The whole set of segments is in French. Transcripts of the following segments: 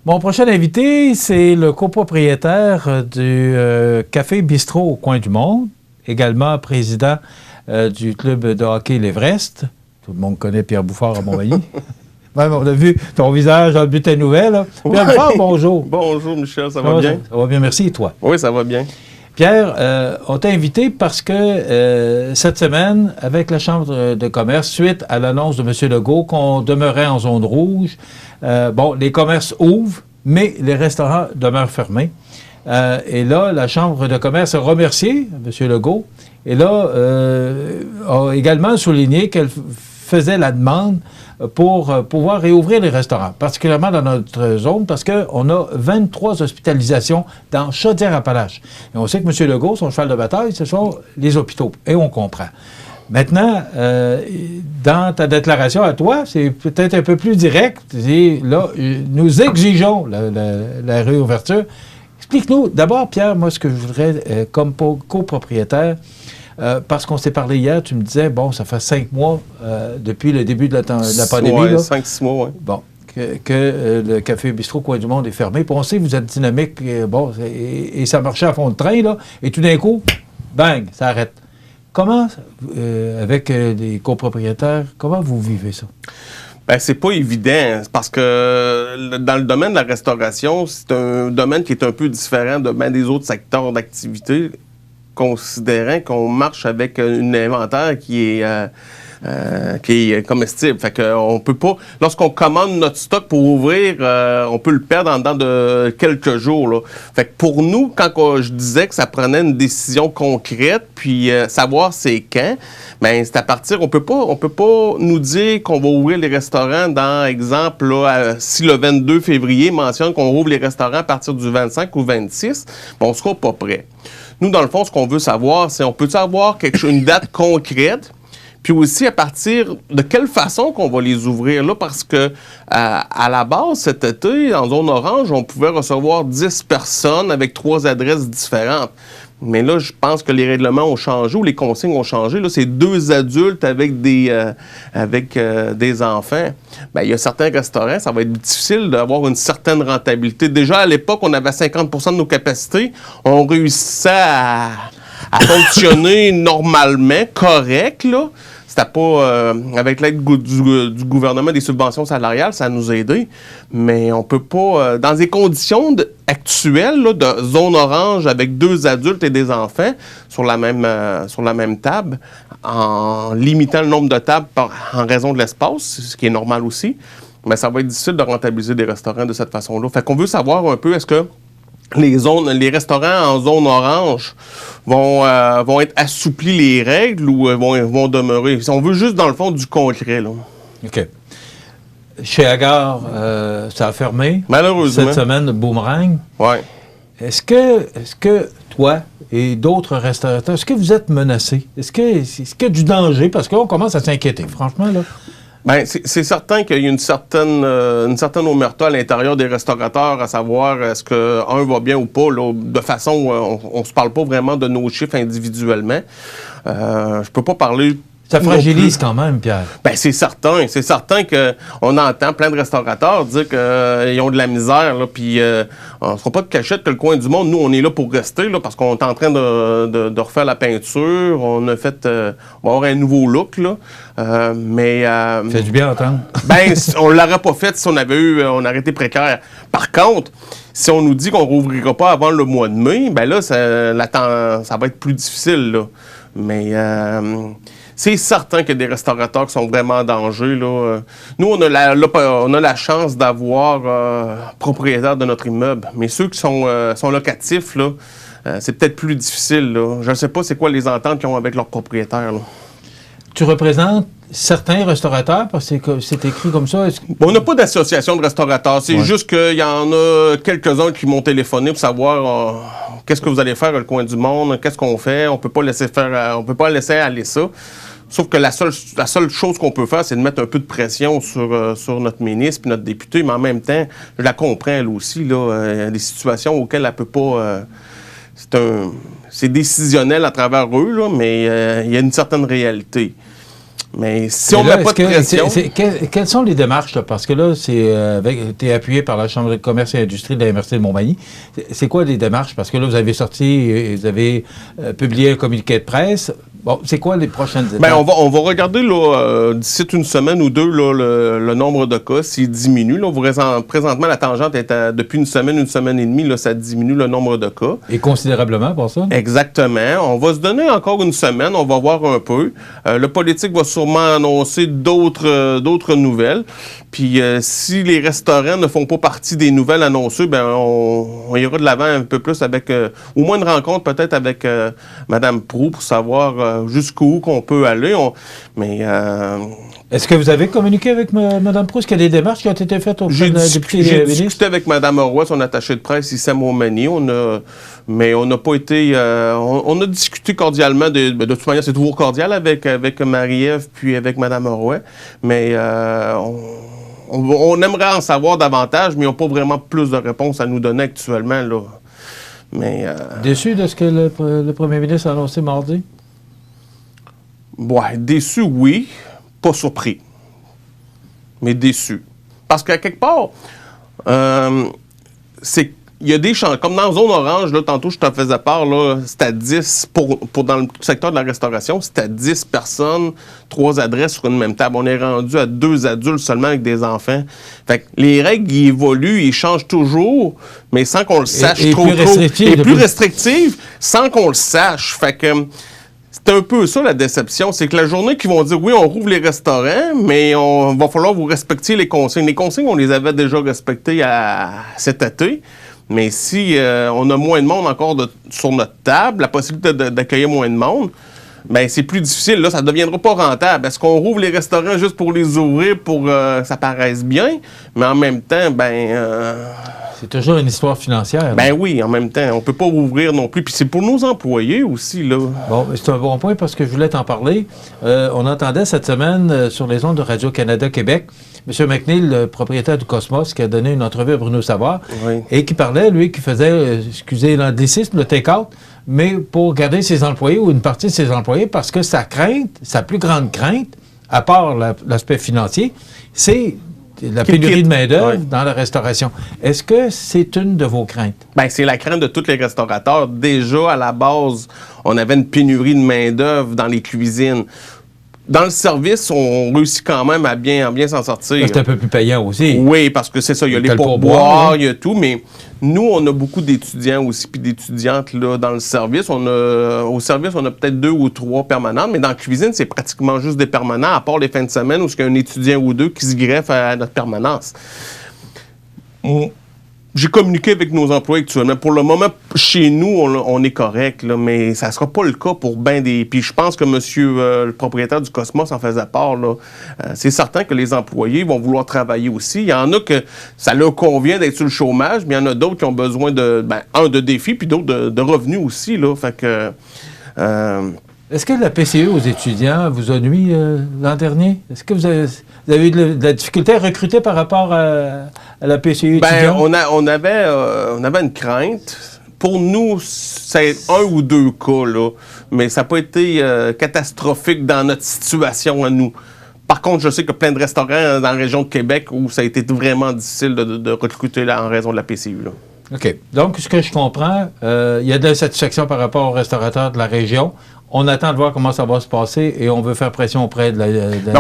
Mon prochain invité, c'est le copropriétaire du Café Bistrot au Coin du Monde, également président du club de hockey L'Everest. Tout le monde connaît Pierre Bouffard à Montmagny. Même, on a vu ton visage dans le bulletin nouvelle. Pierre Bouffard, bonjour. Bonjour, Michel, ça va bien? Ça va bien, merci. Et toi? Oui, ça va bien. Pierre, on t'a invité parce que cette semaine, avec la Chambre de commerce, suite à l'annonce de M. Legault qu'on demeurait en zone rouge, les commerces ouvrent, mais les restaurants demeurent fermés. Et là, la Chambre de commerce a remercié M. Legault et là, a également souligné qu'elle faisait la demande pour pouvoir réouvrir les restaurants, particulièrement dans notre zone, parce qu'on a 23 hospitalisations dans Chaudière-Appalaches. Et on sait que M. Legault, son cheval de bataille, ce sont les hôpitaux, et on comprend. Maintenant, dans ta déclaration à toi, c'est peut-être un peu plus direct. Là, nous exigeons la réouverture. Explique-nous, d'abord, Pierre, moi, ce que je voudrais, comme copropriétaire, parce qu'on s'est parlé hier, tu me disais, bon, ça fait 5 mois depuis le début de la pandémie. Oui, 5-6 mois, oui. Bon, que le Café Bistrot Coin du Monde est fermé. Puis on sait que vous êtes dynamique, et ça marchait à fond de train, là, et tout d'un coup, bang, ça arrête. Comment, avec les copropriétaires, comment vous vivez ça? Bien, c'est pas évident, parce que dans le domaine de la restauration, c'est un domaine qui est un peu différent de bien des autres secteurs d'activité, considérant qu'on marche avec un inventaire qui est comestible. Fait qu'on peut pas... Lorsqu'on commande notre stock pour ouvrir, on peut le perdre en dedans de quelques jours, là. Fait que pour nous, quand je disais que ça prenait une décision concrète, puis savoir c'est quand, bien, c'est à partir... On peut pas nous dire qu'on va ouvrir les restaurants dans, exemple, là, si le 22 février mentionne qu'on ouvre les restaurants à partir du 25 ou 26, bien, on sera pas prêt. Nous, dans le fond, ce qu'on veut savoir, c'est on peut avoir une date concrète, puis aussi à partir de quelle façon qu'on va les ouvrir là, parce que à la base, cet été, en zone orange, on pouvait recevoir 10 personnes avec 3 adresses différentes. Mais là, je pense que les règlements ont changé ou les consignes ont changé. Là, c'est 2 adultes avec des enfants. Bien, il y a certains restaurants, ça va être difficile d'avoir une certaine rentabilité. Déjà, à l'époque, on avait 50 % de nos capacités. On réussissait à fonctionner normalement, correct, là. C'était pas... avec l'aide du gouvernement des subventions salariales, ça nous a aidés. Mais on peut pas... dans des conditions actuelles, là, de zone orange avec 2 adultes et des enfants sur la même table, en limitant le nombre de tables en raison de l'espace, ce qui est normal aussi, mais ça va être difficile de rentabiliser des restaurants de cette façon-là. Fait qu'on veut savoir un peu, est-ce que les restaurants en zone orange vont être assouplis les règles ou vont demeurer? On veut juste, dans le fond, du concret, là. OK. Chez Agar, ça a fermé. Malheureusement. Cette semaine, Boomerang. Oui. Est-ce que toi et d'autres restaurateurs, est-ce que vous êtes menacés? Est-ce qu'il y a du danger? Parce qu'on commence à s'inquiéter, franchement, là. Bien, c'est certain qu'il y a une certaine omerta à l'intérieur des restaurateurs, à savoir est-ce qu'un va bien ou pas, là, de façon où on ne se parle pas vraiment de nos chiffres individuellement. Je peux pas parler... Ça fragilise quand même, Pierre. Bien, c'est certain. C'est certain qu'on entend plein de restaurateurs dire qu'ils ont de la misère, là, puis on ne fera pas de cachette que le Coin du Monde, nous, on est là pour rester, là, parce qu'on est en train de refaire la peinture. On a fait... on va avoir un nouveau look, là. Mais... Ça fait du bien à entendre. Bien, on ne l'aurait pas fait si on aurait été précaire. Par contre, si on nous dit qu'on ne rouvrira pas avant le mois de mai, bien là, ça va être plus difficile, là. Mais... c'est certain qu'il y a des restaurateurs qui sont vraiment en danger, là. Nous, on a la chance d'avoir propriétaire de notre immeuble. Mais ceux qui sont locatifs, là, c'est peut-être plus difficile, là. Je ne sais pas c'est quoi les ententes qu'ils ont avec leurs propriétaires, là. Tu représentes certains restaurateurs, parce que c'est écrit comme ça? On n'a pas d'association de restaurateurs. C'est juste qu'il y en a quelques-uns qui m'ont téléphoné pour savoir qu'est-ce que vous allez faire au Coin du Monde, qu'est-ce qu'on fait. On peut pas laisser aller ça. Sauf que la seule chose qu'on peut faire, c'est de mettre un peu de pression sur notre ministre et notre député, mais en même temps, je la comprends elle aussi, là. Il y a des situations auxquelles elle peut pas... c'est décisionnel à travers eux, là, mais il y a une certaine réalité. Mais si on ne met pas de pression... Quelles sont les démarches? Là? Parce que là, tu es appuyé par la Chambre de commerce et d'industrie de la MRC de Montmagny. C'est quoi les démarches? Parce que là, vous avez vous avez publié un communiqué de presse. Bon, c'est quoi les prochaines étapes? Bien, on va regarder d'ici une semaine ou deux le nombre de cas, s'il diminue. Là, présentement, la tangente est depuis une semaine et demie, là, ça diminue le nombre de cas. Et considérablement pour ça? Exactement. On va se donner encore une semaine, on va voir un peu. Le politique va sûrement annoncer d'autres nouvelles. Puis si les restaurants ne font pas partie des nouvelles annoncées, ben on ira de l'avant un peu plus avec au moins une rencontre peut-être avec Mme Proulx pour savoir jusqu'où qu'on peut aller. Est-ce que vous avez communiqué avec Mme Proulx? Est-ce qu'il y a des démarches qui ont été faites auprès de la députée J'ai ministre? discuté avec Mme Roy, son attachée de presse ici à Montmagny. Mais on n'a pas été... on a discuté cordialement. De toute manière, c'est toujours cordial avec Marie-Ève puis avec Mme Roy. Mais on aimerait en savoir davantage, mais ils n'ont pas vraiment plus de réponses à nous donner actuellement, là. Mais, déçu de ce que le premier ministre a annoncé mardi? Ouais, déçu, oui. Pas surpris. Mais déçu. Parce qu'à quelque part, il y a des champs. Comme dans la zone orange, là, tantôt, je te faisais part, là, c'était à 10, dans le secteur de la restauration, c'était à 10 personnes, 3 adresses sur une même table. On est rendu à 2 adultes seulement avec des enfants. Fait que les règles, ils évoluent, ils changent toujours, mais sans qu'on le sache et trop. Et plus restrictives, sans qu'on le sache. Fait que c'est un peu ça, la déception. C'est que la journée qu'ils vont dire, oui, on rouvre les restaurants, mais va falloir vous respecter les consignes. Les consignes, on les avait déjà respectées cet été. Mais si on a moins de monde encore sur notre table, la possibilité d'accueillir moins de monde, bien, c'est plus difficile. Là, ça ne deviendra pas rentable. Est-ce qu'on rouvre les restaurants juste pour les ouvrir, pour que ça paraisse bien? Mais en même temps, c'est toujours une histoire financière. Ben oui, en même temps, on ne peut pas rouvrir non plus. Puis c'est pour nos employés aussi, là. Bon, c'est un bon point parce que je voulais t'en parler. On entendait cette semaine sur les ondes de Radio-Canada Québec M. McNeil, le propriétaire du Cosmos, qui a donné une entrevue à Bruno Savard, oui, et qui parlait, lui, qui faisait, excusez l'anglicisme, le take-out, mais pour garder ses employés ou une partie de ses employés, parce que sa plus grande crainte, à part l'aspect financier, c'est la pénurie de main-d'œuvre dans la restauration. Est-ce que c'est une de vos craintes? Bien, c'est la crainte de tous les restaurateurs. Déjà, à la base, on avait une pénurie de main-d'œuvre dans les cuisines. Dans le service, on réussit quand même à bien s'en sortir. C'est un peu plus payant aussi. Oui, parce que c'est ça, il y a les pourboires, il y a tout, mais nous, on a beaucoup d'étudiants aussi, puis d'étudiantes là, dans le service. Au service, on a peut-être 2 ou 3 permanentes, mais dans la cuisine, c'est pratiquement juste des permanents, à part les fins de semaine où il y a un étudiant ou 2 qui se greffe à notre permanence. J'ai communiqué avec nos employés actuellement. Pour le moment, chez nous, on est correct, là, mais ça ne sera pas le cas pour bien des... Puis je pense que monsieur le propriétaire du Cosmos en faisait part, là. C'est certain que les employés vont vouloir travailler aussi. Il y en a que ça leur convient d'être sur le chômage, mais il y en a d'autres qui ont besoin de défis, puis d'autres de revenus aussi, là. Fait que... Est-ce que la PCE aux étudiants vous a nuit l'an dernier? Est-ce que vous avez eu de la difficulté à recruter par rapport à la PCE étudiante? On avait une crainte. Pour nous, c'est 1 ou 2 cas, là, mais ça n'a pas été catastrophique dans notre situation à nous. Par contre, je sais qu'il y a plein de restaurants dans la région de Québec où ça a été vraiment difficile de recruter là, en raison de la PCU, là. OK. Donc, ce que je comprends, il y a de la satisfaction par rapport aux restaurateurs de la région. On attend de voir comment ça va se passer et on veut faire pression auprès de la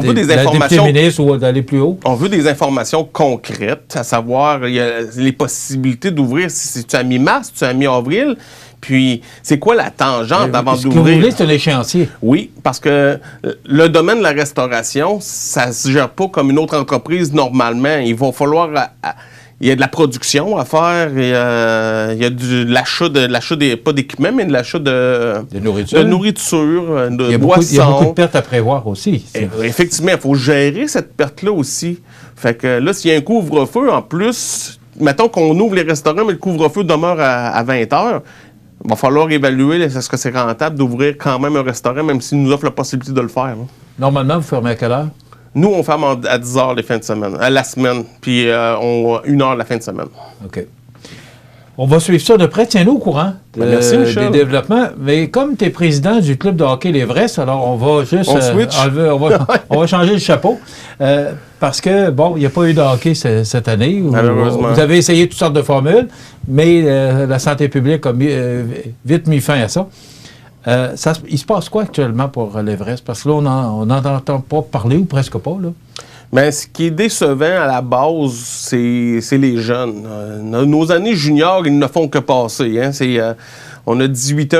députée ministre ou d'aller plus haut. On veut des informations concrètes, à savoir les possibilités d'ouvrir, si c'est à mi-mars, si c'est à mi-avril. Puis, c'est quoi la tangente avant d'ouvrir? Ce que vous voulez, c'est un échéancier. Oui, parce que le domaine de la restauration, ça ne se gère pas comme une autre entreprise normalement. Il va falloir... Il y a de la production à faire, il y a de l'achat pas d'équipement, mais de l'achat de nourriture, de boissons. Il y a beaucoup de pertes à prévoir aussi. Effectivement, il faut gérer cette perte-là aussi. Fait que là, s'il y a un couvre-feu, en plus, mettons qu'on ouvre les restaurants, mais le couvre-feu demeure à 20 heures, il va falloir évaluer est-ce que c'est rentable d'ouvrir quand même un restaurant, même s'il nous offre la possibilité de le faire. Là. Normalement, vous fermez à quelle heure? Nous, on ferme à 10 heures les fins de semaine, la semaine, puis 1 heure la fin de semaine. OK. On va suivre ça de près. Tiens-nous au courant merci, Michel. des développements. Mais comme tu es président du club de hockey l'Everest, alors on va juste on va changer le chapeau. Parce que, bon, il n'y a pas eu de hockey cette année. Malheureusement. Vous avez essayé toutes sortes de formules, mais la santé publique a vite mis fin à ça. Il se passe quoi actuellement pour l'Everest? Parce que là, on n'en entend pas parler ou presque pas, là. Bien, ce qui est décevant à la base, c'est les jeunes. Nos années juniors, ils ne font que passer. Hein. On a 18 ans,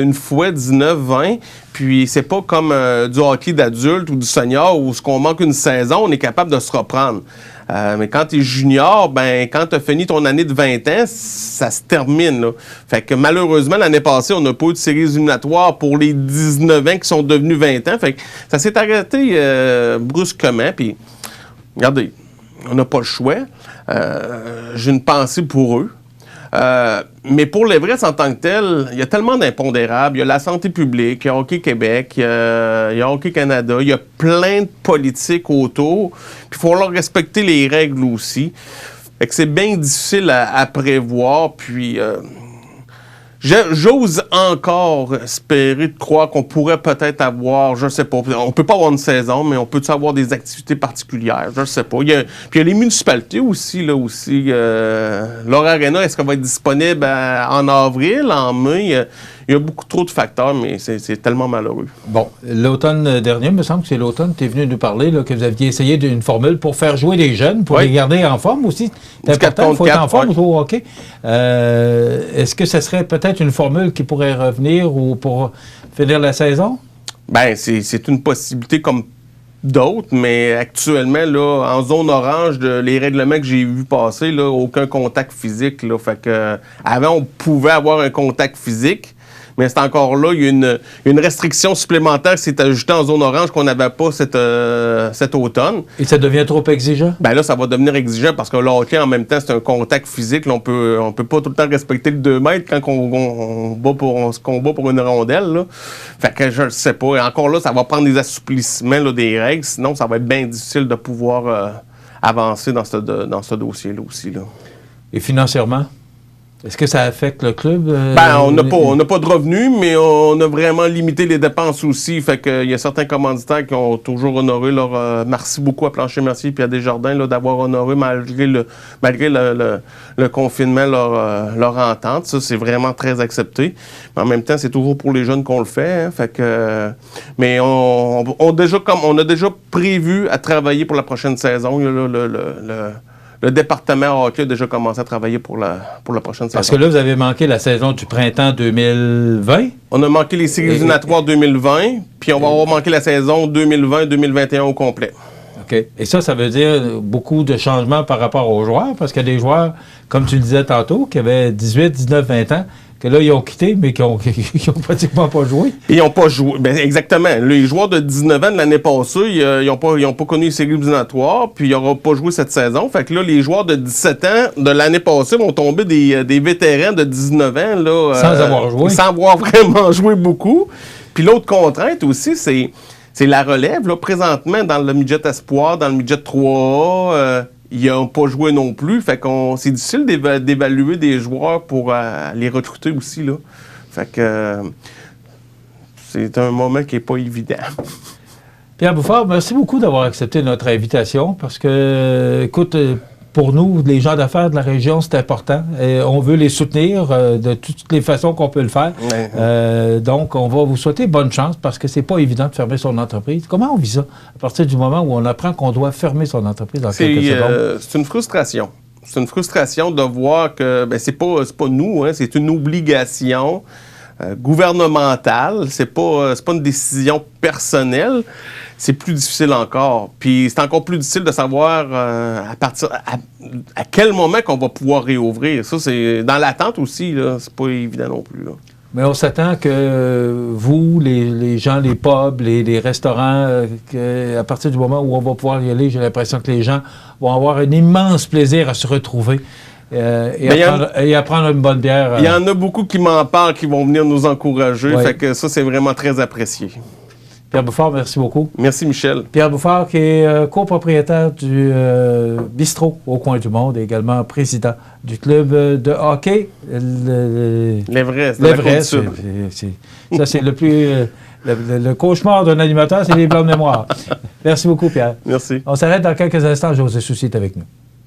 une fois 19, 20. Puis c'est pas comme du hockey d'adulte ou du senior où ce qu'on manque une saison, on est capable de se reprendre. Mais quand tu es junior, ben quand tu as fini ton année de 20 ans, ça se termine. Là. Fait que malheureusement, l'année passée, on n'a pas eu de séries éliminatoires pour les 19 ans qui sont devenus 20 ans. Fait que ça s'est arrêté brusquement. Puis, regardez, on n'a pas le choix. J'ai une pensée pour eux. Mais pour l'Everest en tant que tel, il y a tellement d'impondérables. Il y a la santé publique, il y a Hockey Québec, il y a Hockey Canada, il y a plein de politiques autour. Puis il faut leur respecter les règles aussi. Fait que c'est bien difficile à prévoir. Puis j'ose encore espérer de croire qu'on pourrait peut-être avoir, je ne sais pas, on peut pas avoir une saison, mais on peut avoir des activités particulières, je ne sais pas. Puis il y a les municipalités aussi, là aussi. Leur Arena, est-ce qu'elle va être disponible en avril, en mai? Il y a beaucoup trop de facteurs, mais c'est tellement malheureux. Bon, l'automne dernier, il me semble que c'est l'automne, tu es venu nous parler, là, que vous aviez essayé d'une formule pour faire jouer les jeunes, pour les garder en forme aussi. C'est important, il faut être en forme au hockey. Est-ce que ce serait peut-être une formule qui pourrait revenir ou pour finir la saison? Bien, c'est une possibilité comme d'autres, mais actuellement, là, en zone orange, les règlements que j'ai vus passer, là, aucun contact physique. Là, fait que, avant, on pouvait avoir un contact physique. Mais c'est encore là, il y a une restriction supplémentaire qui s'est ajoutée en zone orange qu'on n'avait pas cet automne. Et ça devient trop exigeant? Bien là, ça va devenir exigeant parce que le hockey, en même temps, c'est un contact physique. Là, on peut pas tout le temps respecter le 2 mètres quand on se combat pour une rondelle. Là. Fait que je ne sais pas. Et encore là, ça va prendre des assouplissements là, des règles. Sinon, ça va être bien difficile de pouvoir avancer dans ce dossier-là aussi. Là. Et financièrement? Est-ce que ça affecte le club? On n'a pas de revenus, mais on a vraiment limité les dépenses aussi. Fait que il y a certains commanditaires qui ont toujours honoré leur... merci beaucoup à Plancher Mercier et à Desjardins là, d'avoir honoré malgré le confinement leur entente. Ça, c'est vraiment très accepté. Mais en même temps, c'est toujours pour les jeunes qu'on le fait. Hein. Fait que, mais on a déjà prévu à travailler pour la prochaine saison. Le département hockey a déjà commencé à travailler pour la prochaine saison. Parce que là, vous avez manqué la saison du printemps 2020. On a manqué les séries éliminatoires 2020, puis on va avoir manqué la saison 2020-2021 au complet. OK. Et ça veut dire beaucoup de changements par rapport aux joueurs, parce qu'il y a des joueurs, comme tu le disais tantôt, qui avaient 18, 19, 20 ans, que là, ils ont quitté, mais qui ont pratiquement pas joué. Ils n'ont pas joué. Bien, exactement. Les joueurs de 19 ans de l'année passée, ils n'ont pas connu les séries éliminatoires, puis ils n'auront pas joué cette saison. Fait que là, les joueurs de 17 ans de l'année passée vont tomber des vétérans de 19 ans. Là, sans avoir joué. Sans avoir vraiment joué beaucoup. Puis l'autre contrainte aussi, c'est la relève. Là, présentement, dans le midget espoir, dans le midget 3A, ils n'ont pas joué non plus. Fait que c'est difficile d'évaluer des joueurs pour les recruter aussi. Là. Fait que c'est un moment qui n'est pas évident. Pierre Bouffard, merci beaucoup d'avoir accepté notre invitation parce que, écoute, pour nous, les gens d'affaires de la région, c'est important. Et on veut les soutenir de toutes les façons qu'on peut le faire. Ouais. Donc, on va vous souhaiter bonne chance parce que c'est pas évident de fermer son entreprise. Comment on vit ça à partir du moment où on apprend qu'on doit fermer son entreprise dans quelques secondes? C'est une frustration. C'est une frustration de voir que c'est pas nous, hein, c'est une obligation gouvernementale. C'est pas une décision personnelle. C'est plus difficile encore. Puis c'est encore plus difficile de savoir à quel moment qu'on va pouvoir réouvrir. Ça, c'est dans l'attente aussi, là, c'est pas évident non plus. Là. Mais on s'attend que vous, les gens, les pubs, les restaurants, à partir du moment où on va pouvoir y aller, j'ai l'impression que les gens vont avoir un immense plaisir à se retrouver et à prendre une bonne bière. Il y en a beaucoup qui m'en parlent, qui vont venir nous encourager. Ouais. Fait que ça, c'est vraiment très apprécié. Pierre Bouffard, merci beaucoup. Merci, Michel. Pierre Bouffard, qui est copropriétaire du Bistrot au Coin du Monde, et également président du club de hockey. L'Everest. Ça, c'est le plus... le cauchemar d'un animateur, c'est les blancs de mémoire. Merci beaucoup, Pierre. Merci. On s'arrête dans quelques instants. José Soucy est avec nous.